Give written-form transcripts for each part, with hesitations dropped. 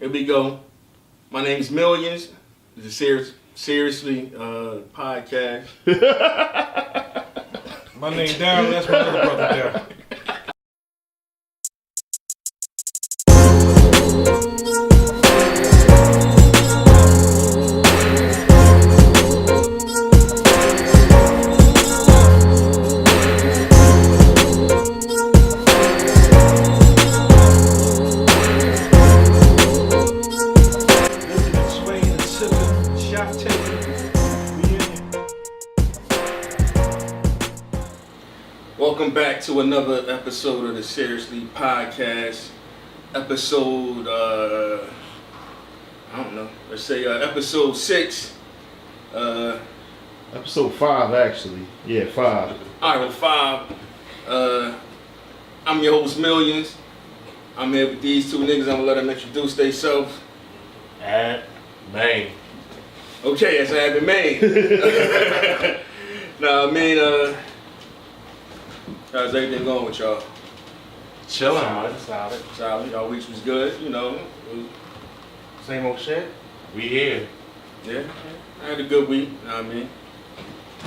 Here we go. My name is Milyenz. This is seriously podcast. My name Darryl. That's my other brother there. Welcome back to another episode of the Seriously Podcast. Episode, I don't know, let's say episode 6. Episode 5, actually. Yeah, 5. Alright, 5. I'm your host, Milyenz. I'm here with these two niggas. I'm gonna let them introduce themselves. Maine. Okay, that's Ab Maine. Nah, I mean, how's everything going with y'all? Chilling, man. Solid. Solid. Y'all weeks was good, you know. Same old shit. We here. Yeah, I had a good week, you know what I mean?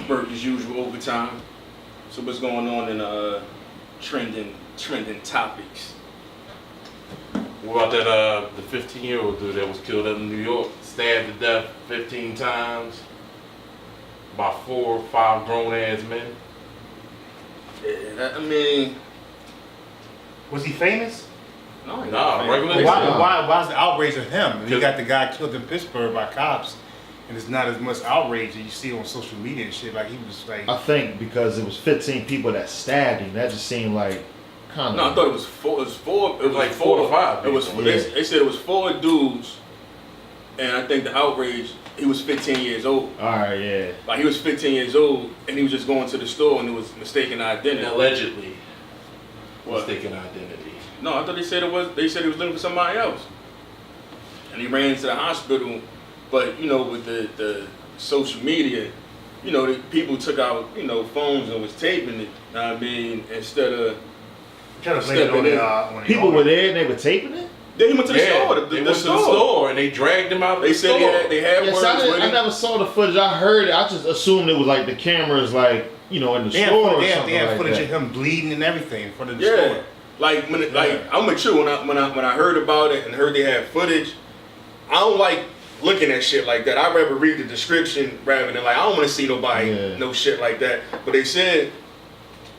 Work as usual, overtime. So what's going on in trending topics? What about that the 15-year-old dude that was killed in New York, stabbed to death 15 times by 4 or 5 grown-ass men? Yeah, I mean... Was he famous? No, regular. Why is the outrage of him? You got the guy killed in Pittsburgh by cops, and it's not as much outrage that you see on social media and shit. Like he was like. I think because it was 15 people that stabbed him, that just seemed like kind of. No, I thought it was 4. It was like 4 to 5. It was. Yeah. They said it was 4 dudes, and I think the outrage. He was 15 years old. All right, yeah. Like he was 15 years old, and he was just going to the store, and it was mistaken identity. Allegedly. What? Mistaken identity. No, I thought they said it was. They said he was looking for somebody else, and he ran to the hospital. But you know, with the social media, you know, the people took out phones and was taping it. I mean, instead of Trying to blame it on the People were there and they were taping it. then he went to the store. They went to the store and they dragged him out. They said they had Yes, words with I him. never saw the footage. I heard it. I just assumed it was like the cameras, like in the store or something They had like footage that. of him bleeding and everything in front of the Yeah, store. like I'm with you. When I heard about it and heard they had footage, I don't like looking at shit like that. I'd rather read the description rather than I don't want to see nobody no shit like that. But they said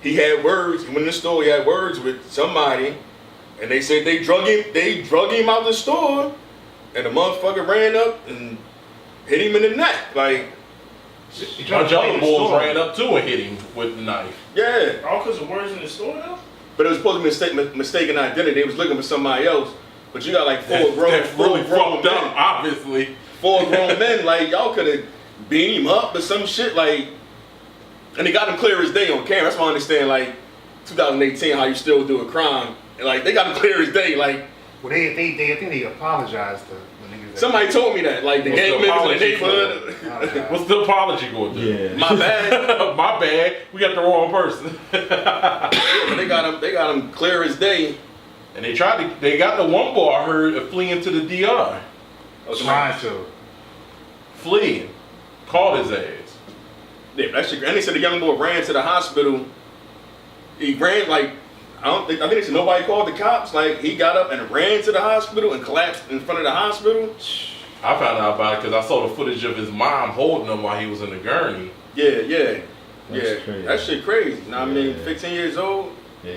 he had words. He went in the store. He had words with somebody, and they said they drug him out the store, and the motherfucker ran up and hit him in the neck. Like, A bunch of other boys ran up too and hit him with the knife. yeah. All because of words in the store now? But it was supposed to be mistaken identity. They was looking for somebody else. But you got like four grown fucked men. up, obviously. 4 grown men. Like, y'all could have beat him up or some shit. Like, and they got him clear as day on camera. That's why I understand, like, 2018, how you still do a crime. And, like, they got him clear as day. Like, Well, I think they apologized to the niggas. somebody told me that. Like, the What's gang the members in the apology neighborhood. What's the apology going to do? Yeah. My bad. My bad. We got the wrong person. But they got him clear as day. And they got the one boy I heard fleeing to the DR. Trying to. Fleeing. Called his ass. Yeah, that shit. And they said the young boy ran to the hospital. He ran like I think they said nobody called the cops. Like he got up and ran to the hospital and collapsed in front of the hospital. I found out about it because I saw the footage of his mom holding him while he was in the gurney. Yeah. That's crazy. That shit crazy. Know what I mean? 15 years old. Yeah,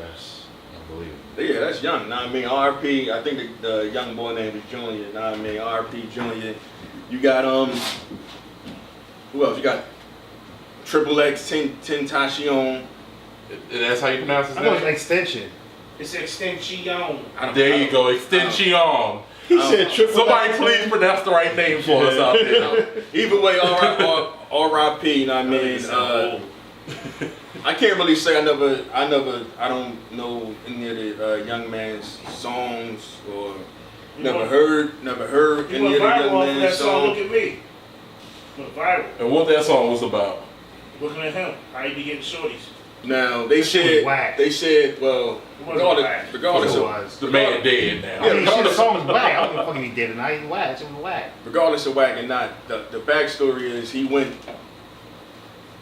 that's unbelievable. Yeah, that's young. Know what I mean? RP. I think the young boy name is Junior. Know what I mean? RP Junior. You got who else? You got Triple X Tentacion. That's how you pronounce his I know it's an name? extension. It's extension. There you go, Extension. He said triple. Somebody please pronounce the right name for us out there. Either way, R.I.P. You know what I mean? I can't really say I don't know any of the young man's songs or never heard He any went of the young viral off of that man's song, Look songs. at Me. Went viral. And what that song was about? Looking at him. How he be getting shorties. Now they That shit was said whack. well, It wasn't whack. regardless It of was. The man dead now. I mean, shit, the regardless- song was whack. I don't give a fuck if he did it. Now he's whack. It was whack. regardless of whack and not, the backstory is he went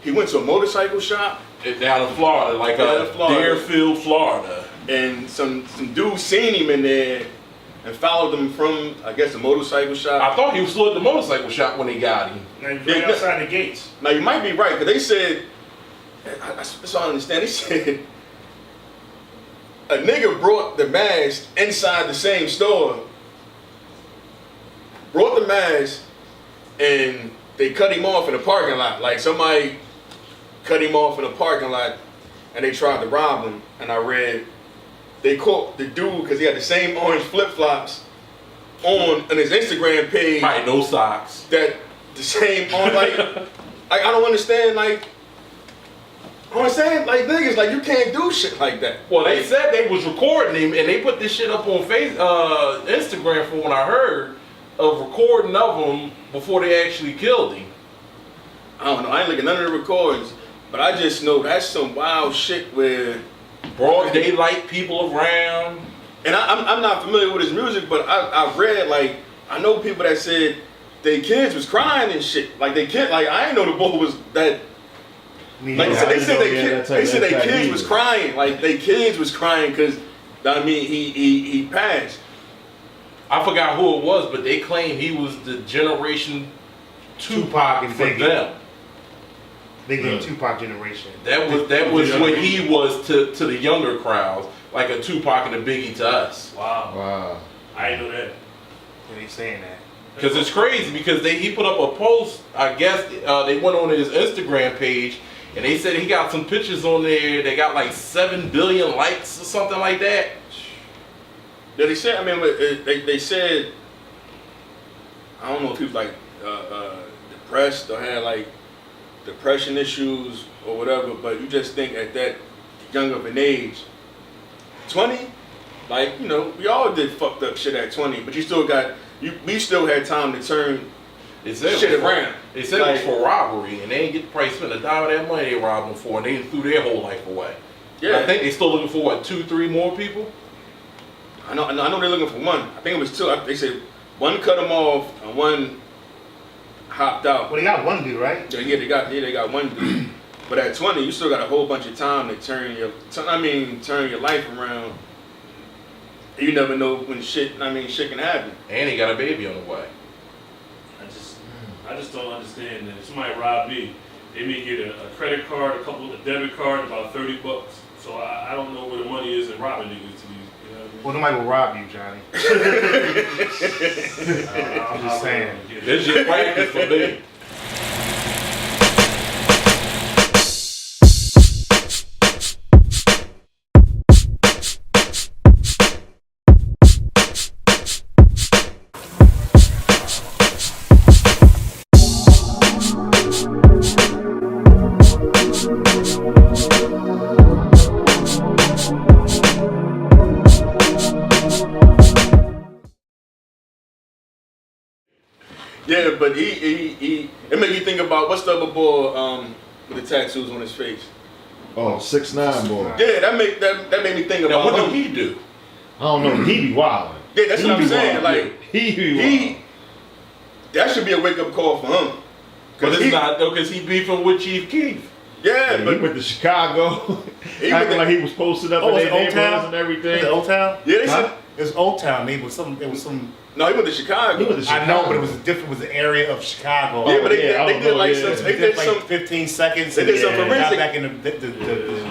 to a motorcycle shop Down in Florida, like Down in Florida. Deerfield, Florida. and some dude seen him in there and followed him from, I guess, the motorcycle shop. I thought he was still at the motorcycle shop when they got him. Now he's right outside the gates. Now you might be right, because they said, that's all I understand, they said a nigga brought the mask inside the same store, brought the mask, and they cut him off in the parking lot. Like somebody cut him off in the parking lot and they tried to rob him. And I read, they caught the dude because he had the same orange flip-flops on his Instagram page. Right, no socks. That the same on like I don't understand like niggas like you can't do shit like that. Well, they said they was recording him, and they put this shit up on Instagram from what I heard of recording of him before they actually killed him. I don't know. I ain't looking at none of the recordings, but I just know that's some wild shit where. Broad daylight, people around. And I'm not familiar with his music, but I read like I know people that said their kids was crying and shit. Like they kid, like I didn't know the boy was that. Like Yeah, they said they their kids was crying. Like their kids was crying because I mean he passed. I forgot who it was, but they claim he was the generation Tupac and for Biggie. them. Biggie and Tupac generation. That was what he was to the younger crowds, like a Tupac and a Biggie to us. Wow. Wow. I didn't know that. Yeah, they saying that. Because it's crazy because he put up a post, I guess they went on his Instagram page and they said he got some pictures on there. They got like 7 billion likes or something like that. Yeah, they said. I mean, they said. I don't know if he was like depressed or had like depression issues or whatever, but you just think at that young of an age, 20, like we all did fucked up shit at 20, but you still got we still had time to turn They said shit it was around. They said it was for robbery, and they didn't get the price spend a dime of that money they robbed them for, and they threw their whole life away. Yeah, I think they still looking for what 2-3 more people. I know they're looking for one. I think it was 2. They said one cut them off and one hopped out. Well, they got one dude, right? Yeah, they got one dude. But at 20, you still got a whole bunch of time to turn your life around. You never know when shit can happen. And he got a baby on the way. I just don't understand that if somebody robbed me, they may get a credit card, a debit card, about $30. So I don't know where the money is in robbing niggas to be. You know what Well, nobody will rob you, Johnny. I'm just saying. This just practice for me. Yeah, but it made me think about what's the other boy with the tattoos on his face. Oh, 6ix9ine boy. Yeah, that made me think Now, about what him. did he do? I don't know. He be wildin'. Yeah, that's He what I'm be saying. wildin'. Like he be he, wildin'. that should be a wake up call for him. But it's he- not though, because he beefing with Chief Keef. Yeah, He but went to Chicago, He acting went like he was posted up Oh, in was their it Old neighborhoods Town? and Was everything. it Old Town? yeah, they Huh? said It was Old Town. It was some. no. He went to Chicago. He went to I know, Chicago. but it was different. It was the area of Chicago. Yeah, but they I did don't know, like yeah. some. They They did like some. 15 seconds. They did some and forensic- got back in the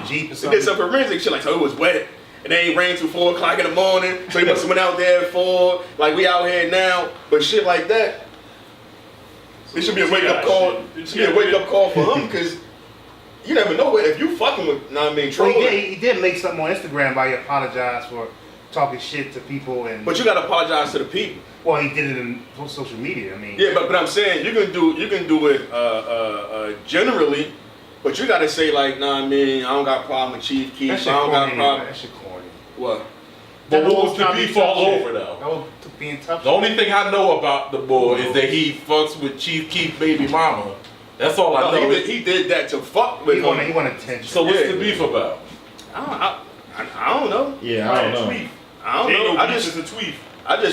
Jeep or They something. did some forensic shit. Like so, it was wet. And they ain't rained till 4 o'clock in the morning. So he must have went out there at 4. Like we out here now. But shit like that. It should be a wake up call. It should be a wake up call for him because you never know if you fucking with. Well, trolling. he did make something on Instagram by he apologized for talking shit to people and. But you gotta apologize to the people. Well, he did it in social media. I mean. Yeah, but I'm saying you can do it generally, but you gotta say like, I don't got a problem with Chief Keef. That I shit don't got a corny. problem. That shit corny. What? But That what was was the trying to beef be all tough shit. over though? That was being tough. The only thing I know about the boy is that he fucks with Chief Keef baby mama. That's all I know. He did that to fuck with He him. want attention. So what's Yeah. the beef about? I don't know. Yeah, I don't know. Tweet. I don't Ain't know. no I beef, just it's a tweet.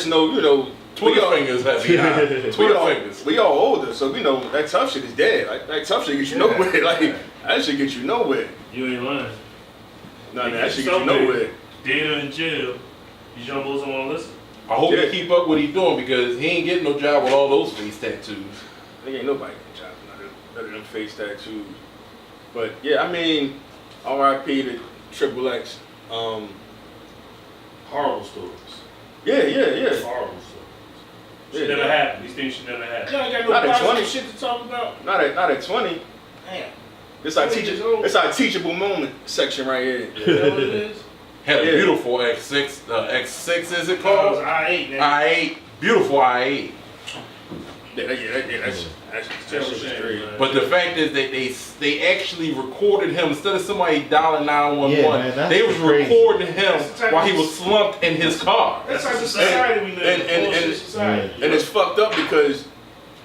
know, Twitter fingers have behind. Twitter fingers. we all older, so that tough shit is dead. Like that tough shit gets you nowhere. Like that shit gets you nowhere. You ain't lying. Nah, that shit gets you nowhere. Dead in jail. These young boys don't want to listen. I hope Yeah. he keep up what he doing because he ain't getting no job with all those face tattoos. There ain't nobody getting jobs none of them face tattoos. But yeah, I mean, R.I.P. to Triple X. Horrible stories. Yeah. Horrible stories. Should Yeah. never happen. These things should never happen. You ain't got Not no at positive 20. shit to talk about. Not at 20. Damn. It's our 20 years old. it's our teachable moment section right here. You know what it is? Had a Yeah. beautiful X6. X6 is it I called? was I8, man. I8. Beautiful I8. That's that shit was great. But the fact is that they actually recorded him instead of somebody dialing 911. Yeah, man, that's they was crazy. recording him That's the type while of- he was slumped in his car. That's the type of society we live in. and- Bullshit and- society. And it's fucked up because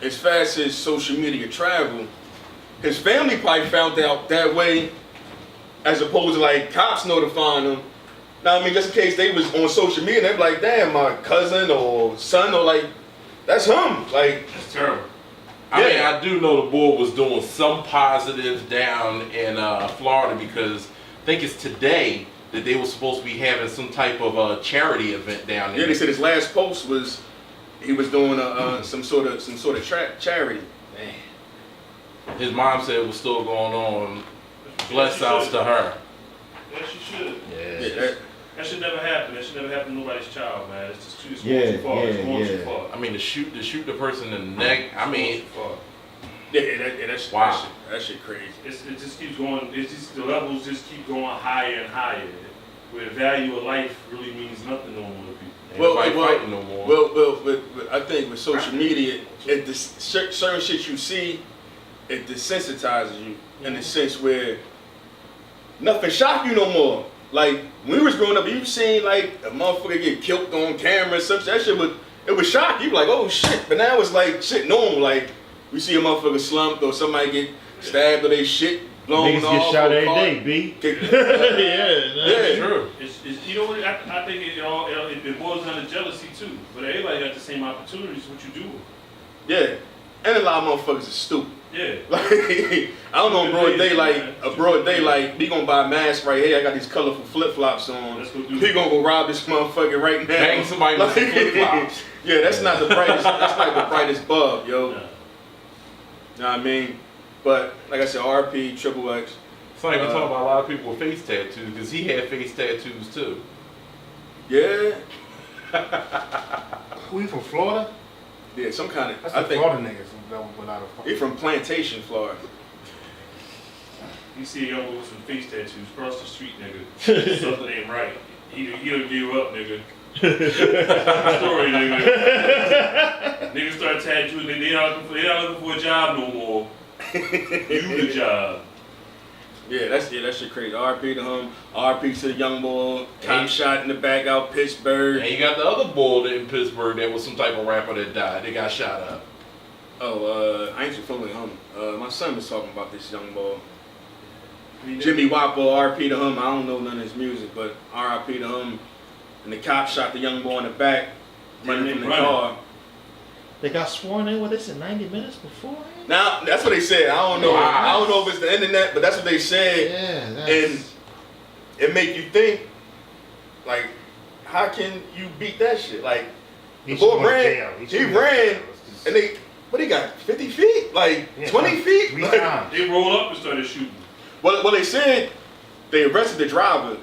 as fast as social media travel, his family probably found out that way as opposed to like cops notifying them. Now, I mean, just in case they was on social media, they'd be like, damn, my cousin or son or like, that's him. Like, It's terrible. I mean, Yeah. I do know the board was doing some positives down in Florida because I think it's today that they were supposed to be having some type of charity event down there. yeah, they said his last post was he was doing some sort of charity. Man. His mom said it was still going on. Bless outs to her. Yes, you should. Yeah, That should never happen. That should never happen to nobody's child, man. It's just it's Yeah, going too far. It's yeah, going too yeah. far. I mean, to shoot the person in the neck. I mean, that shit crazy. It just keeps going. It's just the levels just keep going higher and higher. Where the value of life really means nothing no more to people. ain't Well, nobody well, fighting no more. Well, I think with social media, certain shit you see, it desensitizes you in the sense where nothing shock you no more. Like when we was growing up, you seen like a motherfucker get killed on camera, or something. That shit would shock you. Like, oh shit! But now it's like shit normal. Like we see a motherfucker slumped or somebody get stabbed or they shit blown Niggas off. get shot or every caught. day, B. Yeah. That's true. It's you know what? I think it boils down to jealousy too. But everybody got the same opportunities. What you do? Yeah, and a lot of motherfuckers are stupid. Yeah. Like, I don't know, broad daylight, we gonna buy a mask right here. I got these colorful flip flops on. Let's go do We it. gonna go rob this motherfucker right now. Bang somebody with some flip-flops. Yeah, that's not the brightest. That's not the brightest bulb, yo. Nah. Know what I mean? But like I said, RP, Triple X. It's like we're talking about a lot of people with face tattoos because he had face tattoos too. Yeah, Who you from Florida? yeah, some kind of. That's I the think Florida niggas without a he from Plantation, Florida. You see a young boy with some face tattoos cross the street, nigga. Something ain't right. He done gave up, nigga. Story, nigga. Niggas start tattooing. They not looking for a job no more. You the job. Yeah, that shit crazy. RP to him. RP to the young boy. Cop shot in the back out Pittsburgh. And you got the other bull in Pittsburgh that was some type of rapper that died. They got shot up. Oh, I ain't too familiar with him. My son was talking about this young boy. Jimmy Wapo, RP to him. I don't know none of his music, but RP to him. And the cop shot the young boy in the back, running from the car. They got sworn in, what they said, 90 minutes beforehand? Now, that's what they said. I don't know. Wow. I don't know if it's the internet, but that's what they said. Yeah, that's... And it make you think, like, how can you beat that shit? Like, the boy ran, he ran, and they got 50 feet? Like, 20 feet? Three Like, times. They rolled up and started shooting. well, they said they arrested the driver,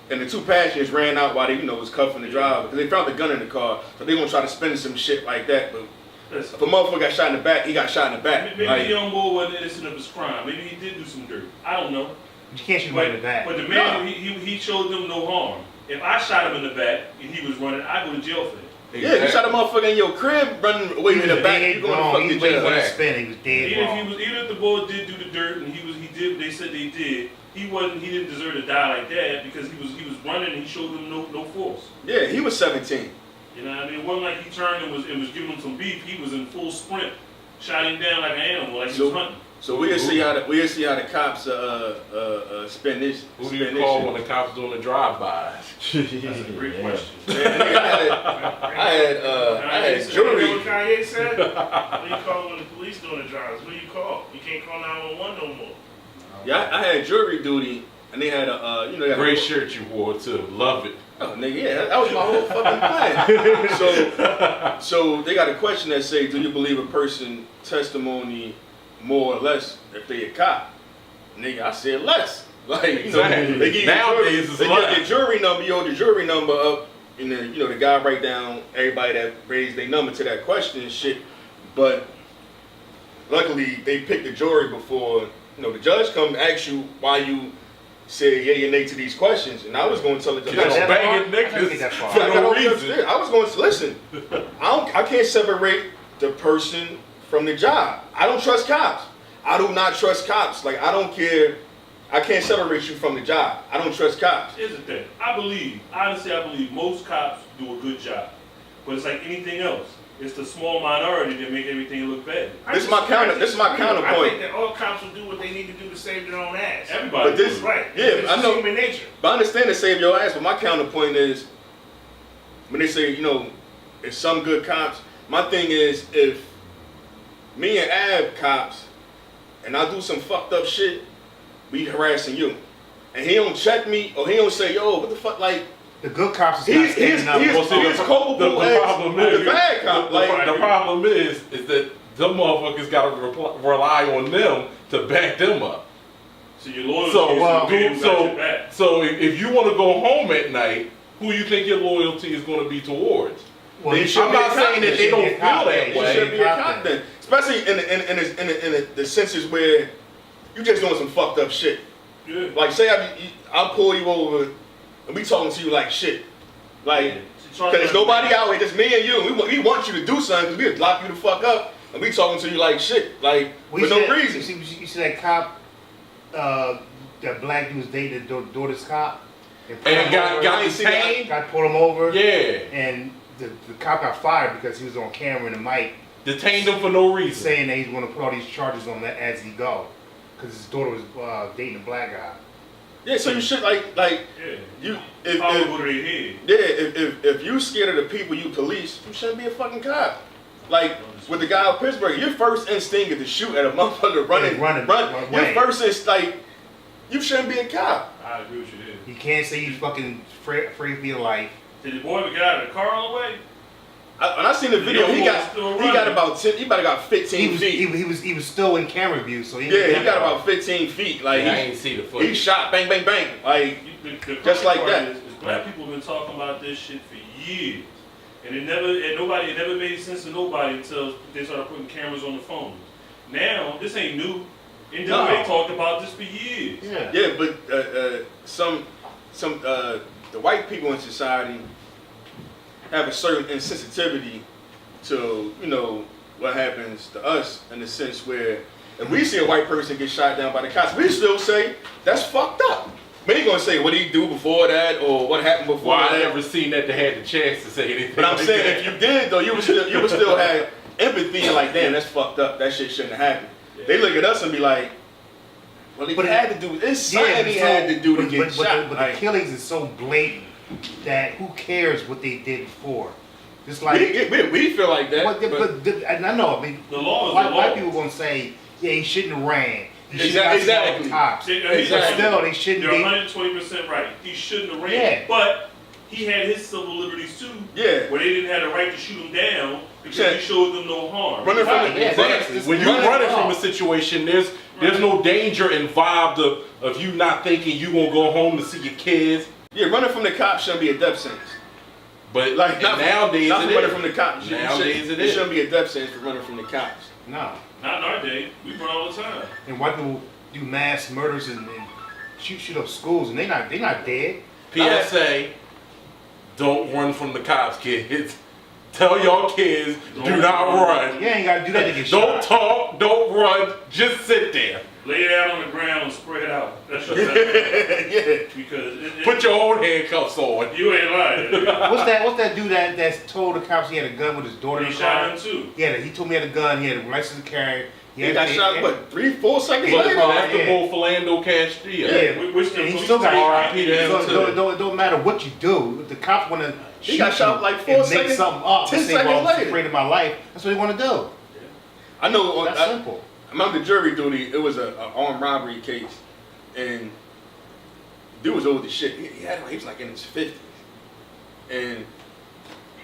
and the two passengers ran out while they, was cuffing the driver, because they found the gun in the car, so they gonna try to spin some shit like that, but Listen, if a motherfucker got shot in the back, he got shot in the back. maybe Like, the young boy wasn't innocent of his crime. Maybe he did do some dirt. I don't know. You can't shoot right in the back. But the man, he showed them no harm. If I shot him in the back and he was running, I go to jail for that. yeah, you shot a motherfucker in your crib, running away in the back, you going to fuck He the was waiting for jail. the spin. He was dead wrong. Even if the boy did do the dirt and he did, they said they did. He didn't deserve to die like that because he was running and he showed them no force. Yeah, he was 17. You know what I mean? It wasn't like he turned and was giving them some beef. He was in full sprint shot him down like an animal, like he was hunting. So we'll see how the cops spend this. Who do you call when the cops doing the drive-bys? That's a great question. Man, I had jury. You know what Kanye said? What do you call when the police doing the drives? What do you call? You can't call 911 no more. Yeah, I had jury duty, and they had a Great shirt you wore too. Love it. Oh, nigga, yeah, that was my whole fucking plan. So they got a question that say, do you believe a person testimony more or less if they a cop? Nigga, I said less. Like, exactly. They give Nowadays it's less. the jury number, you hold the jury number up, and then, the guy write down everybody that raised their number to that question and shit. But luckily, they picked the jury before, the judge come to ask you why you say yay and nay to these questions. And I was going to tell the judge, banging niggas for no reason. I was going to listen. I can't separate the person from the job. I don't trust cops. I do not trust cops. Like, I don't care. I can't separate you from the job. I don't trust cops. Here's the thing. Honestly, I believe most cops do a good job. But it's like anything else. It's the small minority that make everything look bad. This is my counterpoint. I think that all cops will do what they need to do to save their own ass. Everybody. But this, right. Yeah, it's I know. human nature. But I understand to save your ass. But my counterpoint is, when they say, it's some good cops. My thing is, if me and Ab cops, and I do some fucked up shit, we harassing you, and he don't check me or he don't say, yo, what the fuck, like. The good cops is not standing up. He's culpable the as problem is, the bad cop. The problem is that them motherfuckers got to rely on them to back them up. So your loyalty is your back. So if you want to go home at night, who you think your loyalty is going to be towards? Well, I'm not saying that they don't feel that way. You should be a cop then, especially in the senses where you just doing some fucked up shit. Yeah. Like, say I'll pull you over and we talking to you like shit, like, because there's nobody out here, just me and you. We want you to do something because we'll lock you the fuck up, and we talking to you like shit, like for no reason. You see that cop, that black dude was dating the daughter's cop, and got detained. Got pulled him over. Yeah. And the cop got fired because he was on camera and the mic. Detained him for no reason. Saying that he's going to put all these charges on that as he go, because his daughter was dating a black guy. Yeah, so you should if you scared of the people you police, you shouldn't be a fucking cop. Like with the guy in Pittsburgh, your first instinct is to shoot at a motherfucker running. Your first instinct, like, you shouldn't be a cop. I agree with you there. You can't say you fucking afraid for your life. Did the boy ever get out of the car all the way? When I seen the video, he got about 10. He about got 15 feet. He was still in camera view, so he got about 15 feet. Like I ain't see the footage. He shot, bang, bang, bang, like just like that. Is black people have been talking about this shit for years, and it never made sense to nobody until they started putting cameras on the phones. Now this ain't new. They talked about this for years. Yeah, but the white people in society have a certain insensitivity to, what happens to us, in the sense where if we see a white person get shot down by the cops, we still say, that's fucked up. We ain't gonna say, what did he do before that, or what happened before that. I never seen that they had the chance to say anything. But I'm saying, if you did, though, you would still have empathy and like, damn, that's fucked up. That shit shouldn't have happened. Yeah. They look at us and be like, well, he had to do, it's something he had to do to get shot. But the killings is so blatant that who cares what they did before? Just like we feel like that. And I know. I mean, the law is white people gonna say, yeah, he shouldn't have ran. He shouldn't have exactly. Cops. Exactly. But still, they shouldn't. You're 120% right. He shouldn't have ran. Yeah. But he had his civil liberties too. Yeah. Where they didn't have the right to shoot him down because he showed them no harm. Running from when you're running from a situation, there's no danger involved of you not thinking you gonna go home to see your kids. Yeah, running from the cops shouldn't be a death sentence. But like nowadays, not it running is. from the cops. Nowadays, it shouldn't be a death sentence for running from the cops. No. Not in our day. We run all the time. And white people do mass murders and shoot up schools, and they not dead. PSA: don't run from the cops, kids. Tell y'all kids, do not run. You ain't gotta do that to get Don't shot. talk, don't run, just sit there. Lay down on the ground and spread out. That's your best Yeah. Because Put your own handcuffs on. you ain't lying. What's that dude that's told the cops he had a gun with his daughter? He in the shot car? him too. Yeah, he told me he had a gun. He had a license to carry. He got shot, what, 3-4 seconds But later? that's the Yeah. Mo Philando Castilla. Yeah, Which the and he police still got RIP to him, so too. it don't matter what you do. If the cops want to He got shot like 4 and seconds, make something up 10 and say, seconds well, I'm later. afraid of my life, that's what they want to do. I know. That's simple. I remember the jury duty. It was a armed robbery case, and dude was old as shit. He was like in his 50s, and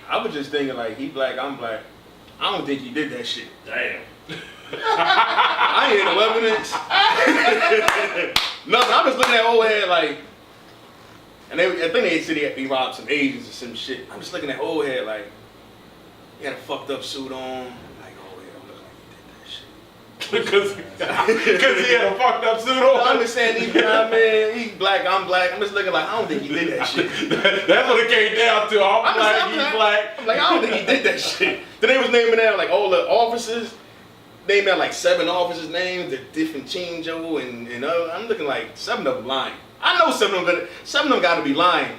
I was just thinking like, he black, I'm black. I don't think he did that shit. Damn. I ain't no evidence. Nothing. I'm just looking at old head like, and I think they said he robbed some Asians or some shit. I'm just looking at old head like, he had a fucked up suit on. Like, oh yeah, I'm looking like he did that shit. Because he had a fucked up suit No, on. I'm just saying, he's man, he's black, I'm black. I'm just looking like, I don't think he did that shit. That's what it came down to. I'm black, he's black. I'm like, I don't think he did that shit. Then they was naming out like all the officers. Named out like 7 officers' names, the different Chinjo and other. I'm looking like 7 of them lying. I know 7 of them got to be lying.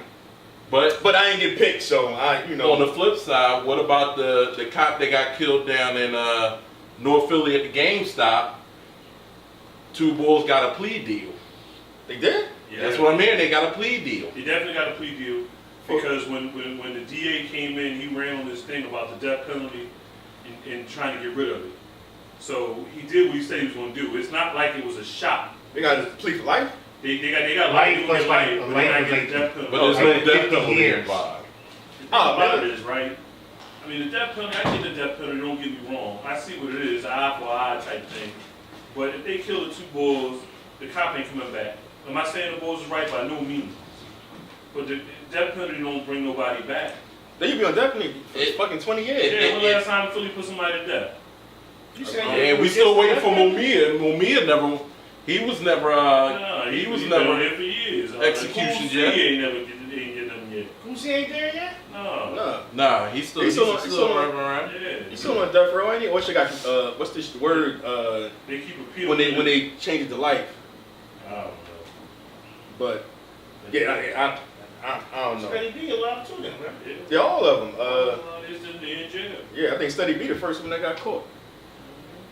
But I ain't get picked, so I, you know. On the flip side, what about the cop that got killed down in North Philly at the GameStop? 2 bulls got a plea deal. They did? Yeah. That's what I'm hearing. They got a plea deal. He definitely got a plea deal because when the DA came in, he ran on this thing about the death penalty and trying to get rid of it. So he did what he said he was going to do. It's not like it was a shot. They got a plea for life? They got life in their life, but they not getting death penalty. But there's no Like death 50 penalty years. involved. The thing about it is, right? I mean, the death penalty, I get the death penalty, don't get me wrong. I see what it is, eye for eye type thing. But if they kill the 2 bulls, the cop ain't coming back. Am I saying the bulls is right? By no means. But the death penalty don't bring nobody back. They used to be on death penalty for fucking 20 years. Yeah, when last time Philly put somebody to death? You saying Yeah, we still waiting for Mumia. Mumia never. He was never. He was been never on there for years. execution Cool yet. C ain't never get nothing yet. Who's ain't there yet? No. No. Nah, he's still He's still on- around. Yeah. You still on death row, ain't you? Or she got, what's this word, They keep appealing. when they change it to life? I don't know. But, yeah, I don't know. Steady B alive too, then, right? Yeah, all of them. It's in jail. Yeah, I think Steady B the first one that got caught.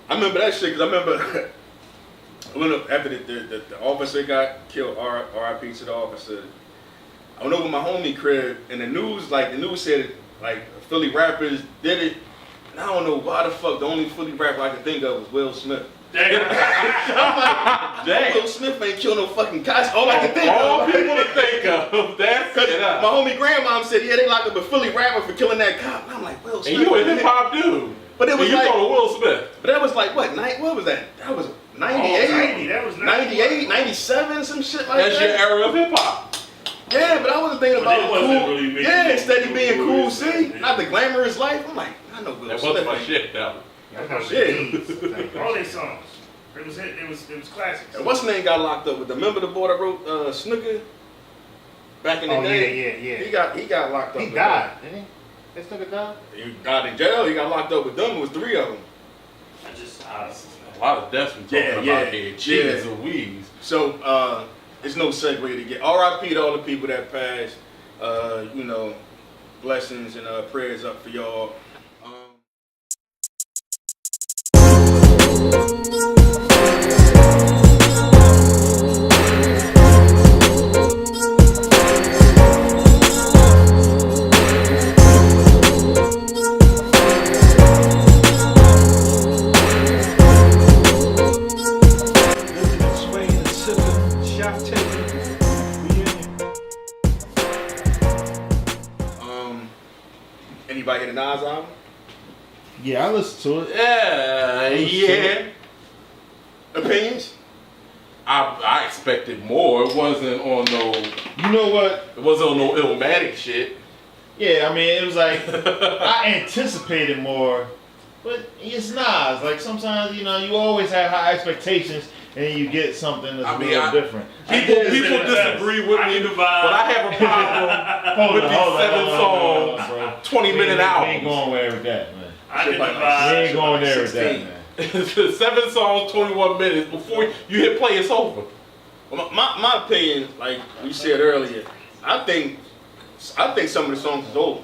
I remember that shit because I remember after the officer got killed, R.I.P. to the officer. I went over to my homie crib and the news said like Philly rappers did it. And I don't know why the fuck the only Philly rapper I could think of was Will Smith. Damn. I'm like, Will Smith ain't kill no fucking cops. All I can think All of. people to think of. That's Cause it. my homie grandmom said, yeah, they locked up a Philly rapper for killing that cop. And I'm like, Will Smith. And you a hip hop dude. But it was and you like, go to Will Smith. but that was like what? What was that? That was 98, 90, that was 98, 97, some shit like That's your that. era of hip hop. Yeah, but I wasn't thinking But about they wasn't cool. really making Yeah, no Steady cool being cool. movies. See, Yeah. not the glamorous life. I'm like, I know Will That Smith. wasn't my ain't. shit, though. Yeah. All their songs. It was classics. And what's his name got locked up with? Remember the boy that wrote Snooker back in the Oh, day? yeah. He got locked up. He with died, didn't he? They took it down? that. He died in jail. He got locked up with them. It was 3 of them. I just, A lot of deaths we talking Yeah, about here. yeah. Jeez Louise. So it's no segue to get R.I.P. to all the people that passed. You know, blessings and prayers up for y'all. Listen to Sway and sipping, shot taking. We in here. Anybody hear the Nas album? Yeah, I listened to it. Yeah. Opinions? I expected more. It wasn't on no. You know what? It wasn't on no Illmatic shit. Yeah, I mean, it was like I anticipated more, but it's Nas. Like sometimes, you know, you always have high expectations, and then you get something that's I a mean, little different. People disagree with me, but I have a problem with these 7 songs, bro. 20-minute We ain't albums. going there with that, man. I get the We vibe. ain't going there with that, 16. man. 7 songs, 21 minutes. Before you hit play, it's over. Well, my opinion, like we said earlier, I think some of the songs is old.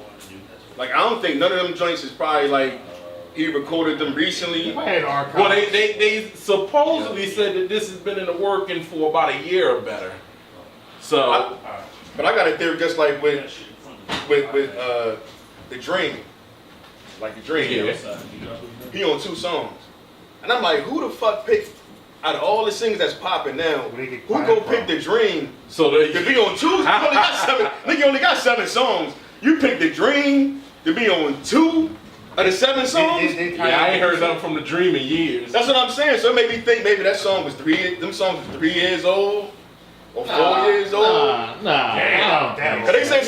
Like I don't think none of them joints is probably like he recorded them recently. Well, they supposedly said that this has been in the working for about a year or better. So, But I got a theory, just like with the Dream, like the Dream. Yeah. He on 2 songs, and I'm like, who the fuck picked out of all the singers that's popping now? Who go pick the Dream so to be on 2? You only got 7. Nigga, you only got 7 songs. You picked the Dream to be on 2 of the 7 songs. Yeah, I ain't heard nothing from the Dream in years. That's what I'm saying. So it made me think maybe that song was 3. Them songs was 3 years old or 4 years old. Damn. Cause they said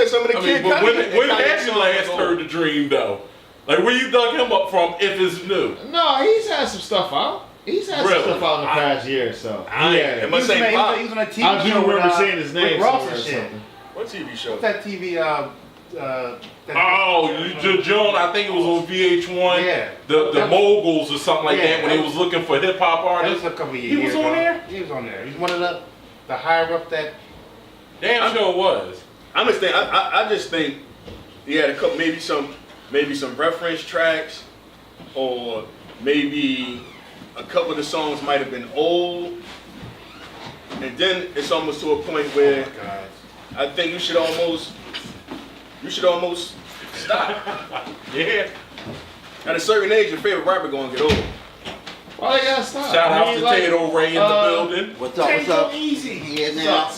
some of the Kid but Cudi. when have you last heard the Dream though? Like where you dug him up from if it's new? No, he's had some stuff out. He's had Really? some stuff out in the past year or so. It must say pop. He was on a TV I do show remember with, seeing his name Rick Ross somewhere and or shit. something. What TV show? What's that TV? Joan, I think it was on VH1. Yeah. The Moguls or something like Yeah, that when he was looking for hip hop That artists. was a couple of He years was on ago. there? He was on there. He's one of the higher up that. Damn sure it was. I just think he had a couple, maybe some reference tracks, or maybe a couple of the songs might have been old, and then it's almost to a point where I think you should almost stop. Yeah. At a certain age, your favorite rapper gonna get old. Why they gotta stop? Shout out I mean, to like, Tato Ray in the building. What's up? What's up? Easy. Yeah, now.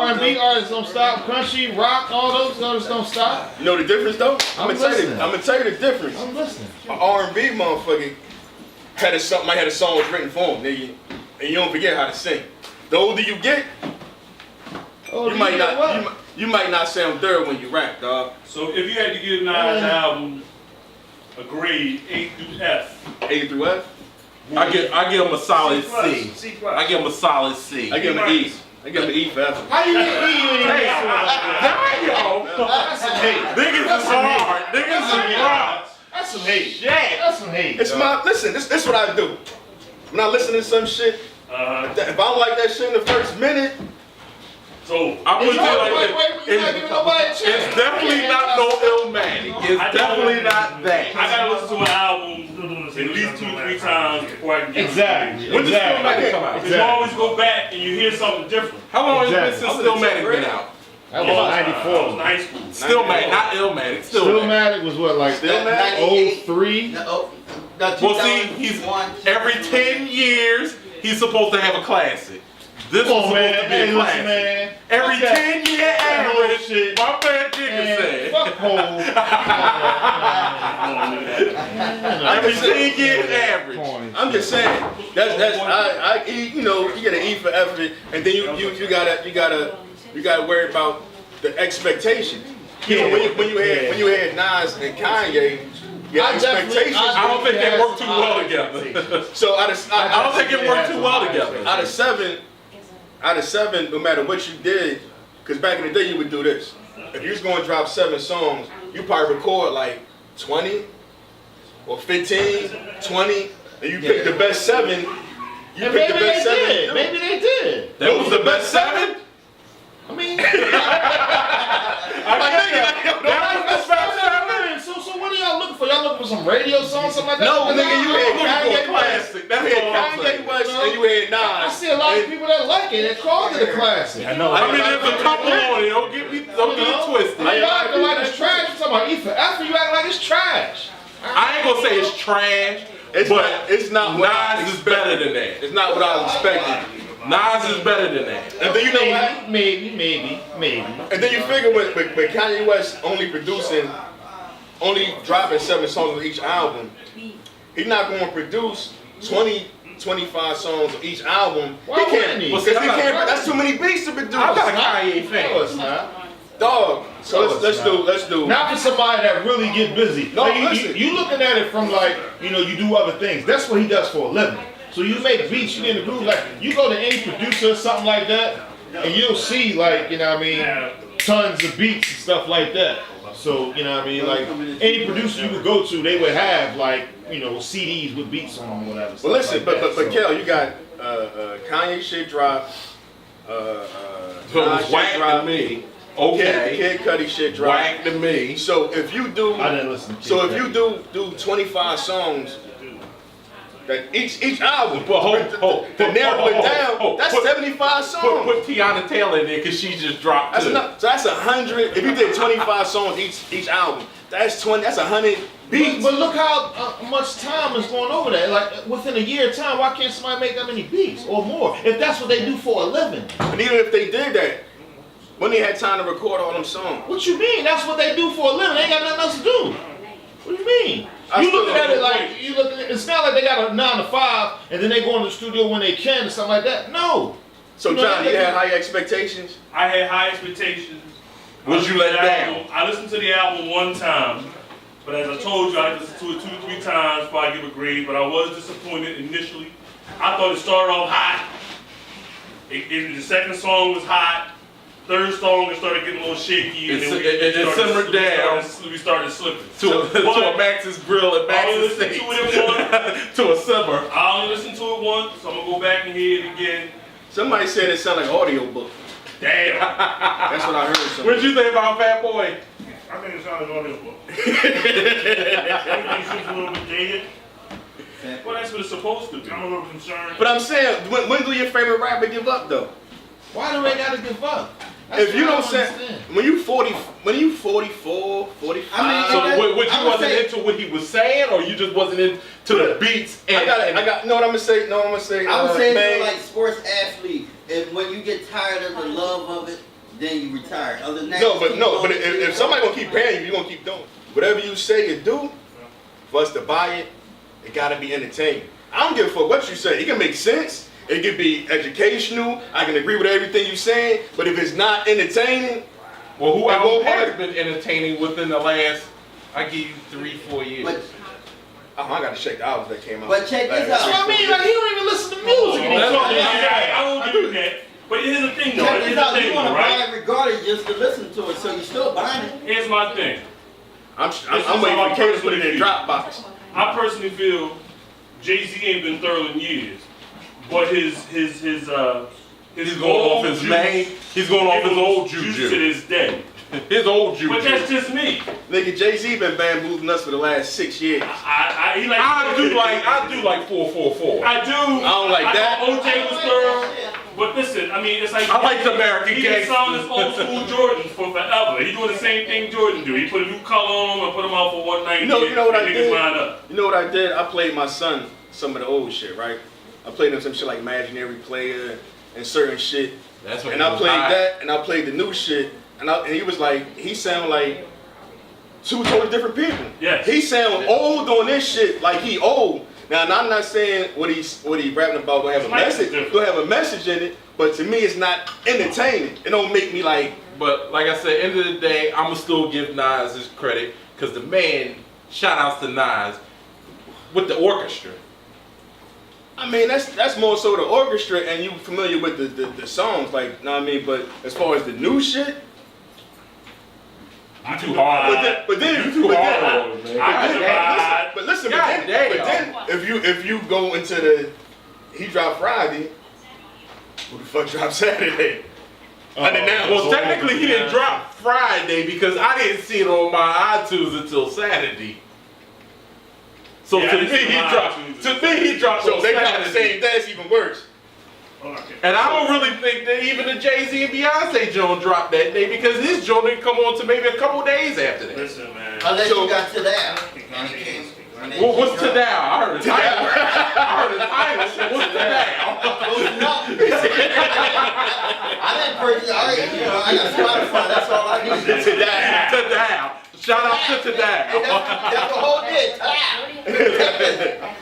R&B artists don't stop. Country, rock, all those artists don't stop. You know the difference though? I'm listening. I'm gonna tell you the difference. I'm listening. An R&B motherfucker might have a song written for him, nigga, and you don't forget how to sing. The older you get, Oh, you might not sound third when you rap, dog. So if you had to give Nas' album a grade A through F, A through F. I give him a solid C+, C. C+. I give him a solid C. I give him an E. I give him an E for effort. How you get me? Damn! That's some hate. Niggas is hard. Niggas is rough. That's some hate. Shit. That's some hate. It's listen. This is what I do. When I listen to some shit, if I don't like that shit in the first minute, so I put it like Wait, you're not giving nobody a chance. it's definitely not no Illmatic. It's definitely not that. I gotta listen to an album at least 2-3 times before I can get Exactly. When did Stillmatic come out? You always go back and you hear something different. How long has it been Exactly. since Stillmatic been out? That was I was 94. in high school. Stillmatic, not Illmatic. Stillmatic. Stillmatic was what, like Stillmatic? 03? No, Well, see, he's every 10 years he's supposed to have a classic. This Come was on, supposed man. to be Hey, a listen, classic. man. Every Fuck that. 10-year That whole average, shit. my man Jigga Man, said. fuck Hov. Every 10 years average. I'm just saying. I E. You know, you get an E for effort, and then you gotta worry about the expectations. You know, when you had Nas and Kanye, your expectations. I don't think they work too well together. So I don't think it worked too well together. out of seven, no matter what you did, because back in the day you would do this. If you was going to drop 7 songs, you probably record like 20 or 15, 20, and you pick the best 7. You And pick maybe the they best 7. did. Maybe they did. That was the best 7? I mean, That was the best 7? so what are y'all looking for? Y'all looking for some radio song, something like that? No, nigga, you had Kanye classic. That's You all I'm had saying. Kanye West and you had I Nas. see a lot of people that like it and call it a classic. I know. I mean, there's a couple on it. Don't get me twisted. You acting like it's trash. You talking about E for F, you acting like it's trash. I ain't gonna say it's trash, but It's not what I Nas is better than that. It's not what I was expecting. Nas is better than that. And then you know what? Maybe. And then you figure with Kanye West only dropping 7 songs on each album, he's not going to produce 20, 25 songs on each album. Why wouldn't he? Because he can't. That's too many beats to produce. I'm not a Kanye No, it's fan. not. Dog. So No, let's do. Not for somebody that really get busy. No, Like, listen. you looking at it from like, you know, you do other things. That's what he does for a living. So you make beats, you in the groove. Like, you go to any producer or something like that, and you'll see, like, you know what I mean, tons of beats and stuff like that. So, you know what I mean? Like, any producer you would go to, they would have, like, you know, CDs with beats on them or whatever. Well, listen, like but Kel, you got Kanye shit drop, So it Nas was shit whack to drop, me. Okay. Kid Cudi shit drop. Whack to me. So if you do, I didn't listen to Kid so if Cudi. you do 25 songs, that each album, But to narrow it down, that's 75 songs. Put Tiana Taylor in there because she just dropped That's two. enough. So that's 100. If you did 25 songs each album, that's 20. That's 100 beats. But look how much time is going over that. Like, within a year of time, why can't somebody make that many beats or more? If that's what they do for a living. And even if they did that, when they had time to record all them songs. What you mean? That's what they do for a living. They ain't got nothing else to do. What do you mean? You looking at it like you looking. It's not like they got a 9 to 5 and then they go in the studio when they can or something like that. No. So You know, John, you they- had high expectations. I had high expectations. Would you let down? I listened to the album one time, but as I told you, I listened to it 2 to 3 times before I give a grade. But I was disappointed initially. I thought it started off hot. The second song was hot. Third song, it started getting a little shaky, and then It simmered down we started slipping. to a Max's Grill at I only Max's listened Steak. to it once. To a simmer. I only listened to it once, so I'm gonna go back and hear it again. Somebody said it sounded like audiobook. Damn. That's what I heard. What did you think about Fat Boy? I think it sounded like audiobook. Everything seems a little bit dated. Well, that's what it's supposed to be. I'm a little concerned. But I'm saying, when do your favorite rapper give up though? Why do they gotta give up? That's If you what I don't say, understand. when you 44, 45. I So mean, what, you I would wasn't say- into what he was saying, or you just wasn't into the beats? And, I got. Know what I'm gonna say? No, I'm gonna say. I would say man, it's like sports athlete. If when you get tired of the love of it, then you retire. Other than that, no, you but keep no, going but until if you somebody go. gonna keep paying you, you gonna keep doing it. Whatever you say and do, for us to buy it, it gotta be entertaining. I don't give a fuck what you say. It can make sense. It can be educational. I can agree with everything you're saying. But if it's not entertaining, well, who it album won't has work. been entertaining within the last, I give you 3-4 years? But I gotta check the albums that came out. But check this last out. So I mean, like, he don't even listen to music. and he That's- talking Yeah, about that. I will do that. But here's the thing, though. check Here's this the out. You thing, want to right? buy it regardless just to listen to it, so you still buying it. Here's my thing. I'm This waiting is for how I K to put it in personally Dropbox. I personally feel Jay-Z ain't been thorough in years, but his He's going old off his juice- main. He's going off his old juice juju. to this day. His old juju. But that's just me. Nigga, Jay-Z been bamboozling us for the last 6 years. He like I do like 444. I do. I don't like that. thought OJ was thorough. But listen, I mean, it's like I like the American he been gangster. selling his old school Jordans for forever. He doing the same thing Jordan do. He put a new color on them and put them out for 190. You know what I niggas did? lined up. You know what I did? I played my son some of the old shit, right? I played him some shit like Imaginary Player and certain shit. That's what And I played that, and I played the new shit, and he was like, he sounded like 2 totally different people. Yes. He sound old on this shit, like he old. Now, and I'm not saying what he rapping about gonna have a Like, message, different. gonna have a message in it, but to me, it's not entertaining. It don't make me like, But like I said, end of the day, I'ma still give Nas his credit because the man, shout outs to Nas, with the orchestra. I mean, that's more so the orchestra, and you familiar with the songs, like, know what I mean? But as far as the new shit, You too hard. but then, You too but hard then- on it, man. I could ride. But listen, God but then, damn. if you go into he dropped Friday, who the fuck dropped Saturday? Unannounced. Well, technically he didn't drop Friday because I didn't see it on my iTunes until Saturday. So Yeah, I to didn't me see he my dropped. iTunes To me he dropped So on they dropped the Saturday. same. That's even worse. Okay. And I don't really think that even the Jay-Z and Beyonce joint dropped that day because his joint didn't come on to maybe a couple days after that. Listen, man. Unless So- you got to that. Well, what's to now? I heard the title. I heard the title. What's to now? I didn't purchase. I got Spotify. That's all I need. To that. To now. Shout out to now. That's the whole bit.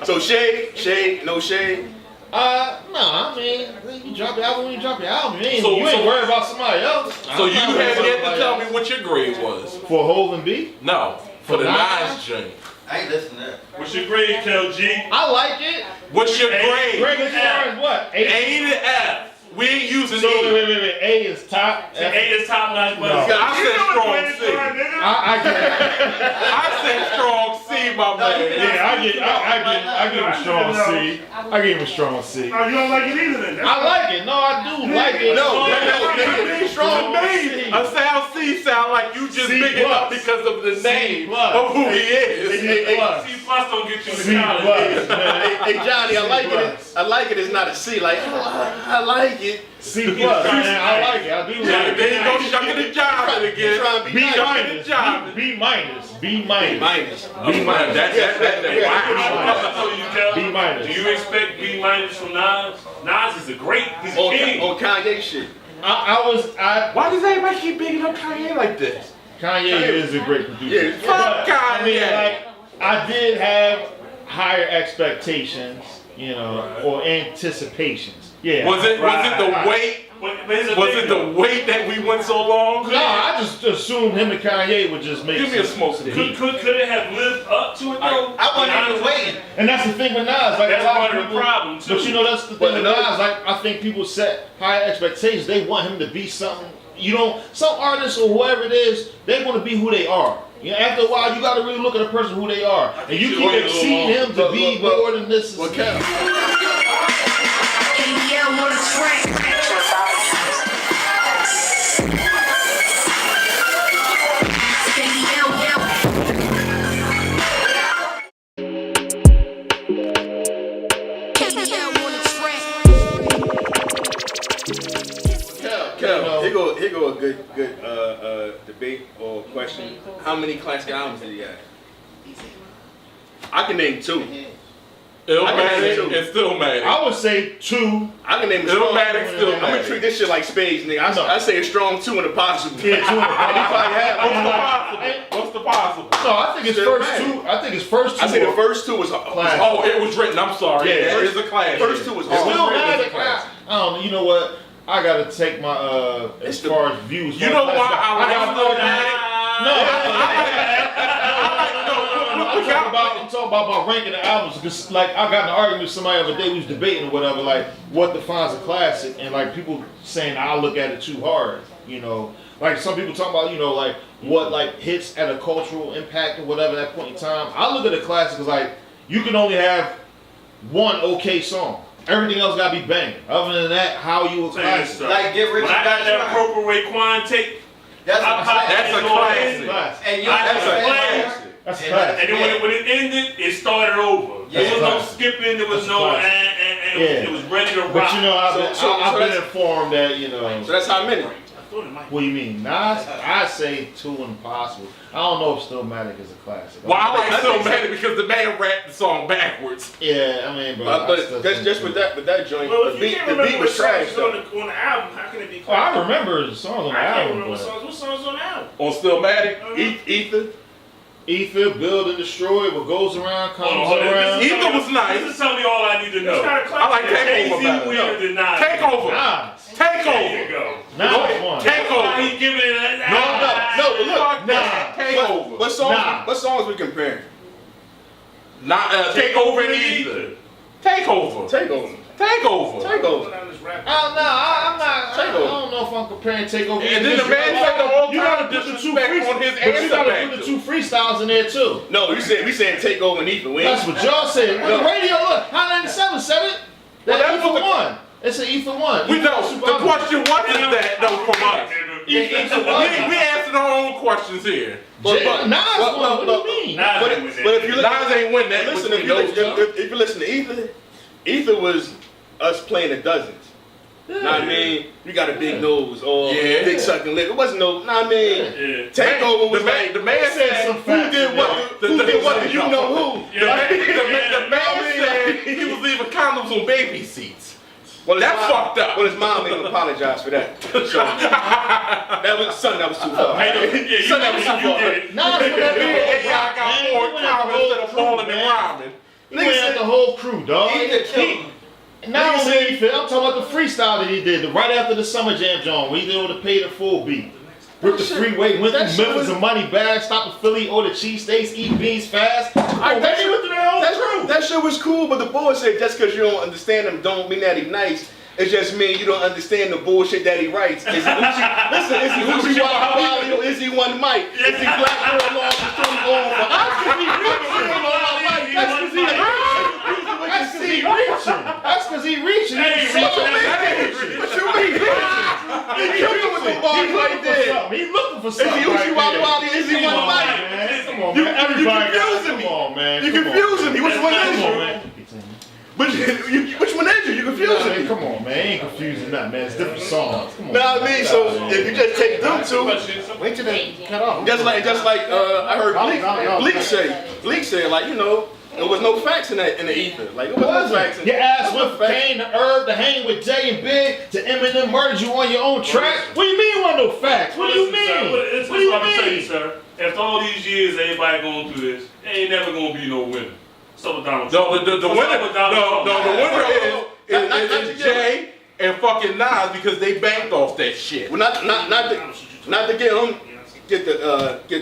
So shade, no shade. No, I mean, you drop your album when you drop your album. You ain't, So- you ain't so- worried about somebody else. So you I'm not worried have about yet to somebody tell me else. what your grade was. For Hov and B? No, for the For Nas Nas? joint. I ain't listening to that. What's your grade, KLG? I like it. What's your grade? Greg as far as what? A to F. We ain't using So E. wait. A is top. A is top notch, but No. I said strong I C. I said strong C, my man. Yeah, I give him strong C. I give him strong C. Oh, you don't like it either then? I like it. No, I do like it. No, nigga, strong Me, a sound C sound like you just C picking up plus. because of the name plus. of who he is. C plus. C plus don't get you C to college. plus, man. Hey Johnny, I like it. C+. I like it. It's not a C. Like I like it. C plus, man. I like it. I do Yeah, like there you it. go, shucking the job again. Trying to be B nice. minus. job. B minus. B minus. Minus. B minus. Wow. B minus. Do you expect B minus from Nas? Nas is a great. He's a king. On Kanye shit. Why does everybody keep bigging up Kanye like this? Kanye is a great producer. Yeah. Fuck I mean, Kanye. like, I did have higher expectations, you know, or anticipations. Yeah. Was it the weight? But here's the Was thing, it though. the weight that we went so long? No, I just assumed him and Kanye would just make Give me a some smoke heat. Could it have lived up to it though? I wasn't even waiting. And that's the thing with Nas. Like, That's a lot part of of the people, problem too. but you know, that's the But thing with another- Nas. Like, I think people set higher expectations. They want him to be something. You know, some artists or whoever it is, they want to be who they are. You know, after a while, you got to really look at a person who they are, and you keep exceeding him to be more than this. Well, Cal. Cal, here go a good debate or question. How many classic albums did he have? I can name 2. Illmatic and Stillmatic. I would say 2. I can name a strong. Illmatic, I'm gonna Stillmatic. treat this shit like spades, nigga. I say a strong 2 and a possible. Yeah, 2 and a And he probably What's the have. possible? What's the possible? No, I think his first 2. I think his first 2. I say the first 2 was Classic. Oh, it was written. I'm sorry. Yeah, Yeah, first- it's a class. first 2 was It was hard. written as a Stillmatic. class. I don't know. You know what? I gotta take my as It's the- far as views. You know why I like Stillmatic? I'm talking about ranking the albums because, like, I got in an argument with somebody the other day. We was debating or whatever, like, what defines a classic, and like people saying I look at it too hard. You know, like some people talk about, you know, like what like hits at a cultural impact or whatever at that point in time. I look at a classic as like you can only have one okay song. Everything else gotta be banging. Other than that, how you a classic? Like Get Rich When or I got Die that Trying. Purple Raekwon tape, That's I what I'm popped saying. That's a that on classic. in. Classic. And you That's a understand? classic. That's a And- classic. And then when it ended, it started over. Yeah. There was no Classic. skipping. There was That's no classic. and Yeah. it was ready to rock. But you know, I've been, So I've been that's- informed that, you know. So that's how many. What do you mean? Nas, I say 2 impossible. I don't know if Stillmatic is a classic. Well, I like I think Stillmatic because the man rapped the song backwards. Yeah, I mean, bro. I But still that's think just 2. with that joint. Well, The if you beat, can't the remember beat what was trash songs though. on the album, how can it be Oh, I classic? remember the songs on the I can't album, remember but what songs on the album. On Stillmatic? Ether. Ether, Build and Destroy, what goes around comes Hold on, around. this is Ether telling me- was nice. This is telling me all I need to know. It's not a classic. I like Takeover better. Weirder than Nas. Takeover. Nas. There you Takeover. go. Nas one. Takeover. He giving it a No, but look. Fuck that. Takeover. What songs? Nah. What songs we comparing? Not Takeover and Ether. Takeover. Takeover. Takeover. Takeover. I'm not. I Takeover. don't know if I'm comparing Takeover. And then the man said the whole You gotta time put the 2 disrespect freestyles, on his but you answer gotta back put the to 2 freestyles in there too. No, we saying Takeover and Ether. We That's ain't. what y'all said. The radio, look, Hot 97 said it. Well, That that's Ether what the- 1. It's an Ether 1. We Ether know. Super The Album. question wasn't that though from us. Ether We 1. answered our own questions here. Nas one. What do you mean? But if you look, Nas ain't win that. listen, between those two. if you listen to Ether, Ether was us playing the dozens. Know what I mean? You got a big nose or Yeah. big sucking lip. It wasn't no. Know what I mean? Yeah. Takeover was the man, like the man said some who facts did in what? there. Who did what? The- You know who? The man said he was leaving condoms on baby seats. Well, his That's mom- fucked up. Well, his mom made him apologize for that. So, that was son. That was too far. Yeah, Son, that was too you far. did it. Nas went at the Yeah, whole yeah, I got man. more He went at the comments whole instead of crew, falling and man. rhyming. He went at the whole crew, dog. Ether killed him. Not Nigga only said- Ether, I'm talking about the freestyle that he did right after the Summer Jam joint, where he did with the Pay the Full beat. Ripped the freeway, went that through shit Memphis was- and money bags, stopped at Philly, ordered cheesesteaks, eat beans fast. That They went through their whole that, crew. that shit was cool, but the boy said just because you don't understand him don't mean that he's nice. It just means you don't understand the bullshit that he writes. Is he Uchi Wally or is he one Mike? Is he Black Girl Long for Strong Long for That's because he reaching. What you mean? He killed with the ball right there. He looking for something. Is he Uchi Wally? Is he one Mike? Come on, man. Everybody confusing me. Come on, man. You confusing me. Which one is you? Which one is you? You confusing me. Come on, man. Ain't confusing nothing, man. It's different songs. Come on. Know what I mean? So if you just take them two, Wait till they cut off. just like I heard Bleak say like, you know, there was no facts in the ether. Like it was no facts in Your ass there was with no facts. Kane to Herb to hang with Jay and Big to Eminem murdered you on your own track. What do you mean with no facts? What do you mean? What do you mean? Sir, after all these years, everybody going through this, there ain't never gonna be no winner. So with Donald Trump. The winner is Jay and fucking Nas because they banked off that shit. Well, not to get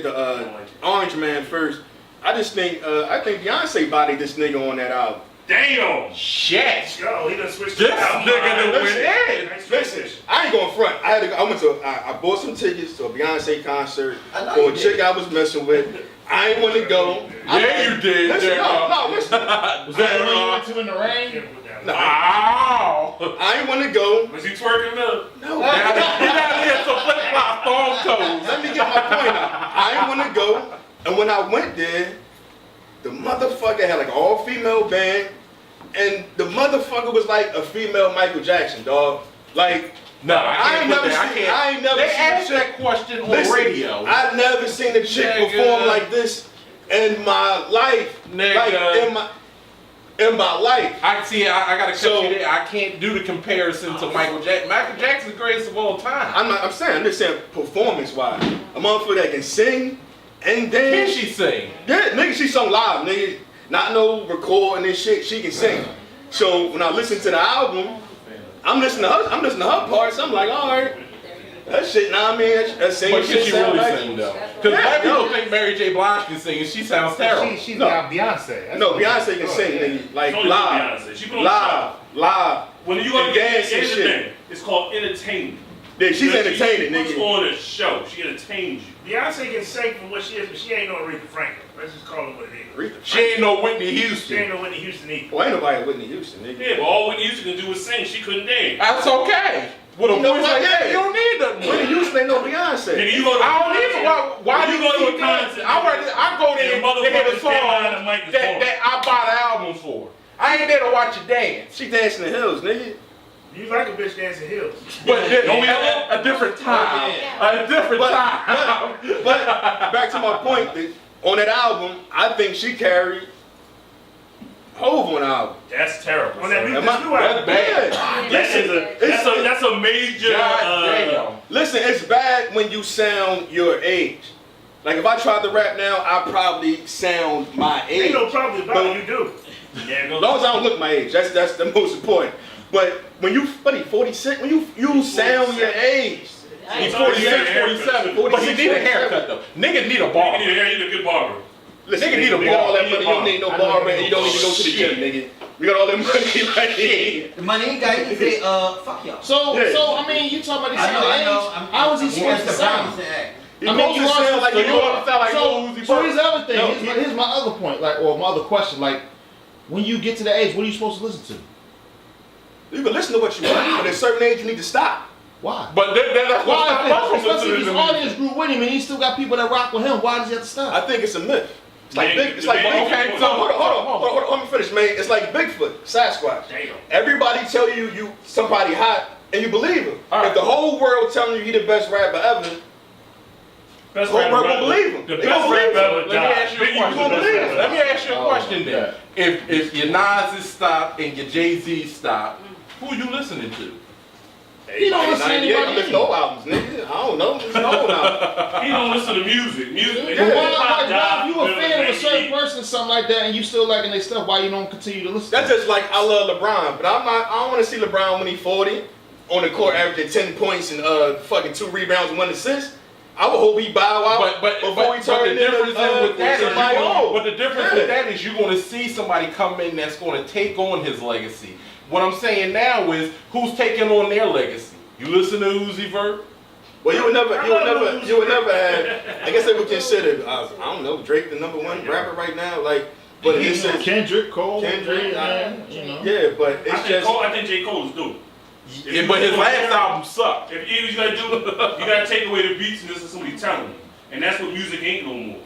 the Orange Man first. I just think Beyonce bodied this nigga on that album. Damn! Shit! Yo, he done switched This the album. nigga done went in. Listen, I ain't going front. I bought some tickets to a Beyonce concert I know for a you chick did. I was messing with. I ain't want to go. Yeah, you did. Listen, J-Rock. listen. Was that the one you went to in the rain? No, Wow! I ain't want to go. Was he twerking though? No. He got here some flip-flop thong toes. Let me get my point out. I ain't want to go. And when I went there, the motherfucker had like an all-female band. And the motherfucker was like a female Michael Jackson, dog. Like, No, I ain't never I ain't never They seen asked a that chick. question on Listen, radio. I've never seen a chick Nigga. perform like this in my life. Nigga. Like in my life. I gotta cut So- you there. I can't do the comparison to Michael Jackson. Michael Jackson's the greatest of all time. I'm just saying performance-wise. A motherfucker that can sing and Can dance. she sing? Yeah, nigga, she sung live, nigga. Not no recording and shit. She can sing. So when I listen to the album, I'm listening to her parts. I'm like, all right, that shit. Nah, I mean, that singing But can shit she sound really like. sing though? Because Yeah, black people no. think Mary J. Blige can sing and she sounds terrible. She's No. not Beyonce. That's No, what Beyonce can I'm sing, saying. nigga, like She only live, Beyonce. She put on live. When you go And to dance and here's the shit. thing. It's called entertainment. Yeah, she's entertaining, She puts nigga. on a show. She entertains you. Beyonce can sing for what she is, but she ain't no Aretha Franklin. Let's just call it what it is. She ain't no Whitney She ain't Houston. no Whitney Houston either. Well, ain't nobody Whitney Houston, nigga. Yeah, but all Whitney Houston can do is sing. She couldn't dance. That's okay. With a You know voice what? like that, Yeah. you don't need Whitney nothing. Houston ain't no Beyonce. Nigga, you go to I don't even. Why When do you you go to a keep that? concert, I go there your and they hear the motherfucker stand behind the song microphone. that I buy the album for. I ain't there to watch you dance. She dancing the hills, nigga. You like a bitch dancing heels. But a different time. A different time. But back to my point, on that album, I think she carried Hove on the album. That's terrible. On that son. new, Am this I- new album. Bad. That's a major. God damn. Listen, it's bad when you sound your age. Like if I tried to rap now, I probably sound my age. Ain't no problem about it, you do. Yeah, As long as I don't look my age, that's the most important. But when you 46, when you sound your age. He's 46, 47. But he need a haircut though. Nigga need a You barber. need a good barber. Listen, Nigga need a we got all that barber. money, you don't need no barber, and you don't need to go to the gym, nigga. We got all that money, like, The money he got, he can say, fuck y'all. So, Yeah. so I mean, you talking about these I know. age? How was he supposed to sound? He I mean, supposed you to are sound like supposed you to want to sound like So, Lil Uzi so Vert. here's the other thing. No, Here's my other point, like, or my other question. Like, when you get to the age, what are you supposed to listen to? You can listen to what you want, but at a certain age, you need to stop. Why? But that's Why? what's not Especially if his from audience grew with him and he still got people that rock with him. Why does he have to stop? I think it's a myth. It's like Man, big. It's like man, Bigfoot. okay, so hold on. Let me finish, man. It's like Bigfoot, Sasquatch. Damn. Everybody tell you somebody hot, and you believe him. All right. If the whole world telling you he the best rapper ever, Best Whole rapper world gonna ever. believe him. The They best gonna believe rapper him. ever Let me died. ask you a Biggie was question. the best rapper Let me ever. ask you a question then. If your Nas's stop and your Jay-Z stop, who you listening to? You don't listen to 98, anybody I'm listening to old albums, nigga. I don't know. It's an old album. He don't listen to music. Music. Yeah. But why, Hip-hop like, died why if you a in fan of a certain 98. person, something like that, and you still liking their stuff, why you don't continue to listen? That's to just like I love LeBron, but I don't want to see LeBron when he's 40 on the court averaging 10 points and fucking 2 rebounds and 1 assist. I would hope he bow out before he the turned difference with that is somebody old. but the difference with that is you're going to see somebody come in that's going to take on his legacy. what I'm saying now is who's taking on their legacy. You listen to Uzi Vert? Well, you would never have. I guess they would consider. I don't know, Drake the #1 rapper right now. Like, but You it's know, just Kendrick, Cole, Kendrick, man, you know. yeah, but it's I think J. Cole is dope. Yeah, but his last album sucked. If you gotta do, you gotta take away the beats and listen to somebody telling you. And that's what music ain't no more.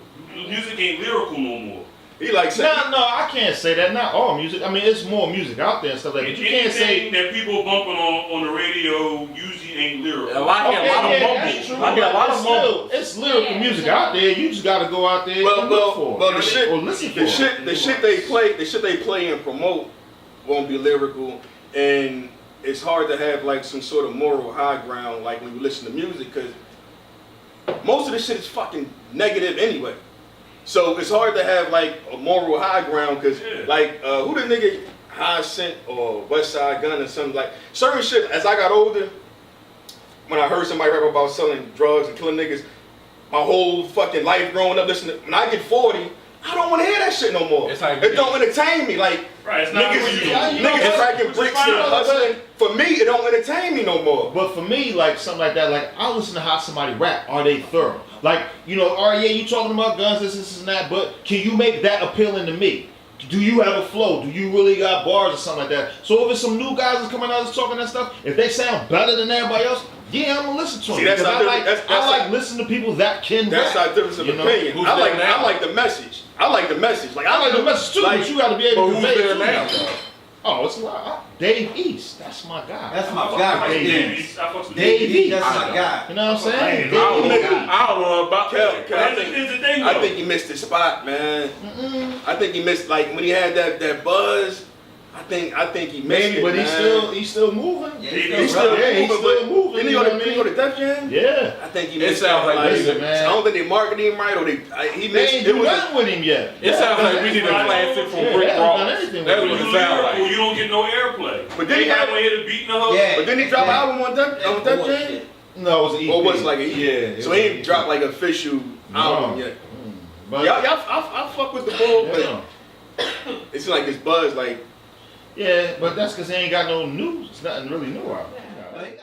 Music ain't lyrical no more. he like saying. No, I can't say that. Not all music. I mean, it's more music out there and stuff like that. But you can't say that people bumping on the radio usually ain't lyrical. A lot of that's true. mumble. I get a lot of mumble. It's lyrical music out there. You just gotta go out there and look for it. Well, the shit, or listen for the it. shit they play and promote won't be lyrical, and it's hard to have like some sort of moral high ground like when you listen to music, because most of the shit is fucking negative anyway. So it's hard to have like a moral high ground, because like who the nigga High Cent or West Side Gun or something, like certain shit. As I got older, when I heard somebody rap about selling drugs and killing niggas, my whole fucking life growing up listening. When I get 40, I don't want to hear that shit no more. It's like, it don't entertain me. Like Right, it's not niggas cracking bricks and hustling. For me, it don't entertain me no more. But for me, like something like that, like I listen to how somebody rap. Are they thorough? Like, you know, all right, yeah, you talking about guns, this and that, but can you make that appealing to me? Do you have a flow? Do you really got bars or something like that? So if it's some new guys that's coming out that's talking that stuff, if they sound better than everybody else, yeah, I'm gonna listen to them. See, that's because not I like listening to people that can That's rap. our difference of You know? opinion. Who's I there now? like the message. I like the message. Like I like the message too, like, but you gotta be able But to who's convey there it to now, me. though? Oh, it's a lot. Dave East, that's my guy. That's my I guy fuck right with there. Dave East. I fuck with Dave Dave East, that's my guy. You know what I'm saying? Man, Dave oh, East. I don't know about that. Here's the thing, I though. think he missed his spot, man. I think he missed, like when he had that buzz. I think he missed Maybe, it, but man. he's still moving. Yeah, He's still moving. Didn't he go to Def Jam? Yeah. I think he It missed sounds like listen, I man. don't think they marketed him right, or he They missed. ain't It do was nothing with him yet. It sounds like we need a classic from Yeah, Rick they haven't done Ross. anything That's with what You it lyrical, sounds like. you don't get no airplay. But then he Everybody had- wanna hear the beat in the hook. Yeah. But didn't he drop an album on Def Jam? No, it was an EP. Or was it like an EP? Yeah. So he ain't dropped like an official album yet. But I fuck with the bull, yeah. but it's like this buzz, like. Yeah, but that's because they ain't got no news. It's nothing really new out. You know.